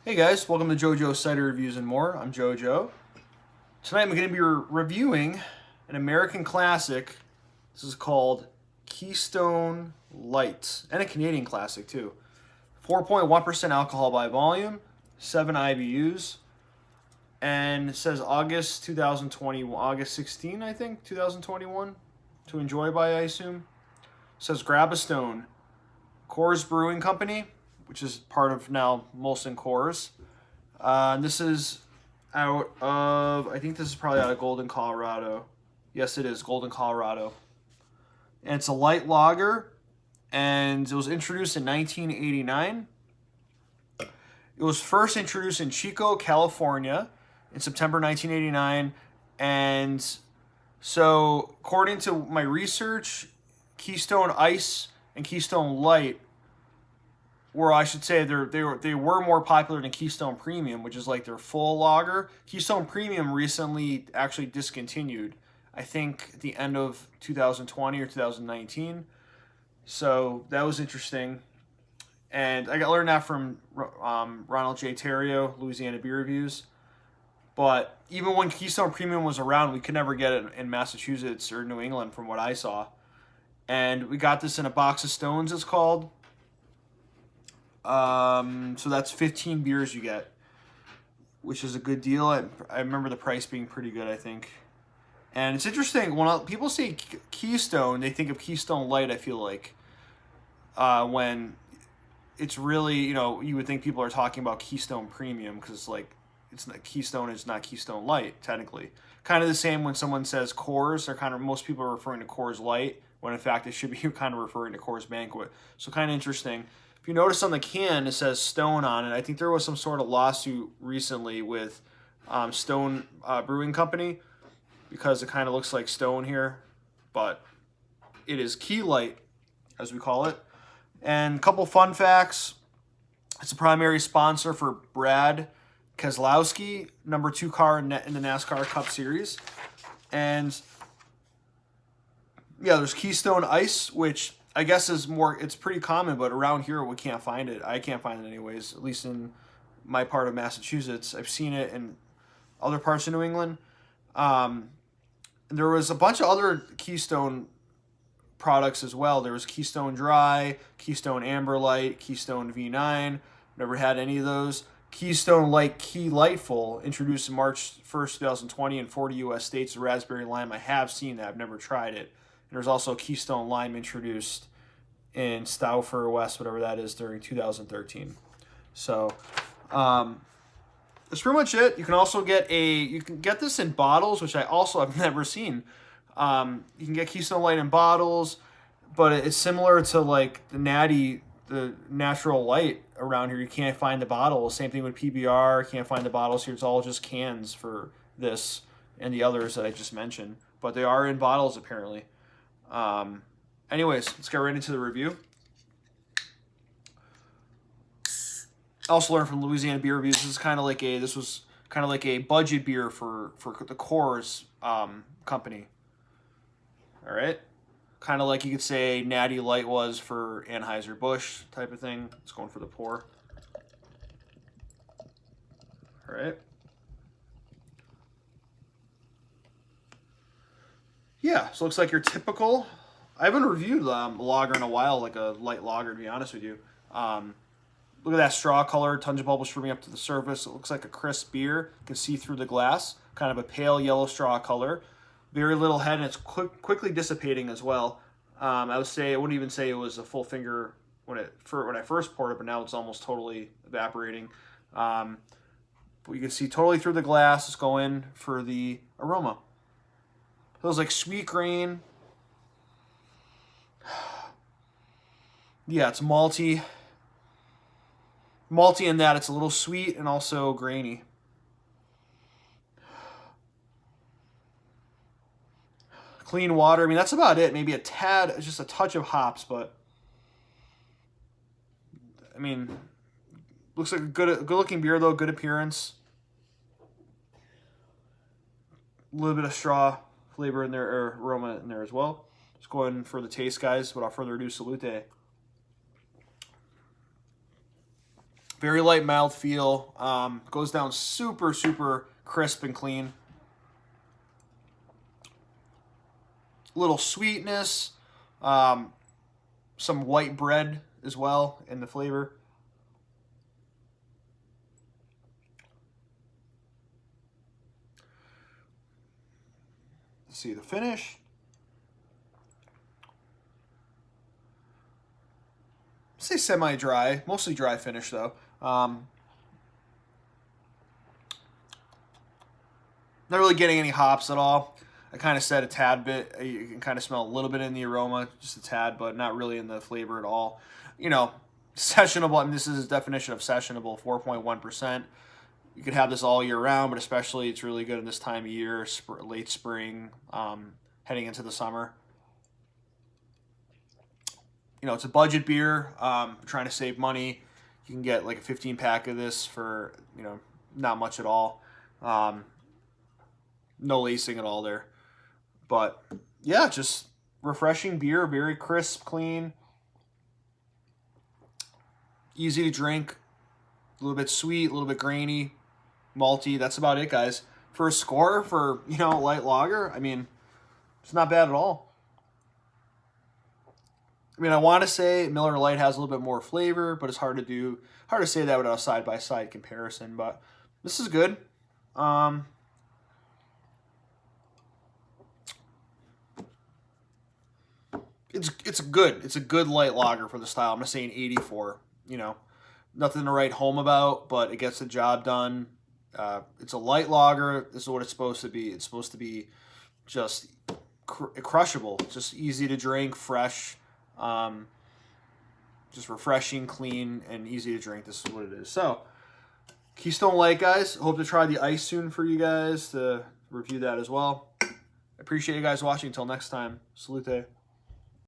Hey guys, welcome to JoJo Cider Reviews and More. I'm JoJo. Tonight I'm going to be reviewing an American classic. This is called Keystone Light, and a Canadian classic too. 4.1% alcohol by volume, 7 IBUs, and it says August 2020, August 16, I think, 2021. To enjoy by, I assume. It says Grab a Stone. Coors Brewing Company, which is part of now Molson Coors. This is out of, I think this is probably out of Golden, Colorado. Yes, it is, Golden, Colorado. And it's a light lager, and it was introduced in 1989. It was first introduced in Chico, California in September 1989. And so, according to my research, Keystone Ice and Keystone Light, or I should say they were more popular than Keystone Premium, which is like their full lager. Keystone Premium recently actually discontinued, I think at the end of 2020 or 2019. So that was interesting. And I learned that from Ronald J. Terrio, Louisiana Beer Reviews. But even when Keystone Premium was around, we could never get it in Massachusetts or New England from what I saw. And we got this in a box of stones, it's called. So that's 15 beers you get, which is a good deal. I remember the price being pretty good, I think. And it's interesting, when people say Keystone, they think of Keystone Light, I feel like. When it's really, you would think people are talking about Keystone Premium, because like, it's not Keystone, is not Keystone Light, technically. Kind of the same when someone says Coors, most people are referring to Coors Light, when in fact it should be kind of referring to Coors Banquet. So kind of interesting. If you notice on the can, it says Stone on it. I think there was some sort of lawsuit recently with Stone Brewing Company, because it kind of looks like Stone here, but it is Key Light, as we call it. And a couple fun facts. It's a primary sponsor for Brad Keselowski, number 2 car in the NASCAR Cup Series. And yeah, there's Keystone Ice, which I guess it's pretty common, but around here we can't find it. I can't find it anyways, at least in my part of Massachusetts. I've seen it in other parts of New England. There was a bunch of other Keystone products as well. There was Keystone Dry, Keystone Amber Light, Keystone V9. Never had any of those. Keystone Light Key Lightful, introduced in March 1st, 2020 in 40 U.S. states. The Raspberry Lime, I have seen that. I've never tried it. And there's also Keystone Lime introduced in Stauffer West, whatever that is, during 2013. So that's pretty much it. You can also get this in bottles, which I also have never seen. You can get Keystone Light in bottles, but it's similar to like the natural light around here. You can't find the bottles. Same thing with PBR. Can't find the bottles here. It's all just cans for this and the others that I just mentioned. But they are in bottles apparently. Anyways, let's get right into the review. I also learned from Louisiana Beer Reviews. This was kind of like a budget beer for the Coors company. All right, kind of like you could say Natty Light was for Anheuser-Busch type of thing. It's going for the pour. All right. Yeah, so it looks like your typical. I haven't reviewed a lager in a while, like a light lager, to be honest with you. Look at that straw color, tons of bubbles streaming up to the surface. It looks like a crisp beer. You can see through the glass. Kind of a pale yellow straw color. Very little head, and it's quickly dissipating as well. I wouldn't even say it was a full finger when I first poured it, but now it's almost totally evaporating. But you can see totally through the glass. Let's go in for the aroma. Feels like sweet grain. Yeah, it's malty. Malty in that it's a little sweet and also grainy. Clean water. I mean, that's about it. Maybe a tad, just a touch of hops, but I mean, looks like a good looking beer though. Good appearance. A little bit of straw flavor in there, or aroma in there as well. Just going for the taste, guys. Without further ado, salute. Very light mouthfeel. Goes down super, super crisp and clean. Little sweetness. Some white bread as well in the flavor. Let's see the finish. Say semi-dry, mostly dry finish though. Not really getting any hops at all. I kind of said a tad bit. You can kind of smell a little bit in the aroma, just a tad, but not really in the flavor at all. You know, sessionable, and this is his definition of sessionable, 4.1%. You could have this all year round, but especially it's really good in this time of year, late spring, heading into the summer. You know, it's a budget beer. Trying to save money. You can get like a 15-pack of this for, you know, not much at all. No lacing at all there. But, yeah, just refreshing beer. Very crisp, clean. Easy to drink. A little bit sweet, a little bit grainy. Malty. That's about it, guys. For a score for, you know, light lager, I mean, it's not bad at all. I mean, I want to say Miller Lite has a little bit more flavor, but it's hard to say that without a side-by-side comparison. But this is good. It's a good light lager for the style. I'm not saying 84. You know, nothing to write home about, but it gets the job done. It's a light lager. This is what it's supposed to be. It's supposed to be just crushable, just easy to drink, fresh. Just refreshing, clean, and easy to drink. This is what it is. So, Keystone Light, guys. Hope to try the ice soon for you guys to review that as well. I appreciate you guys watching. Until next time, salute.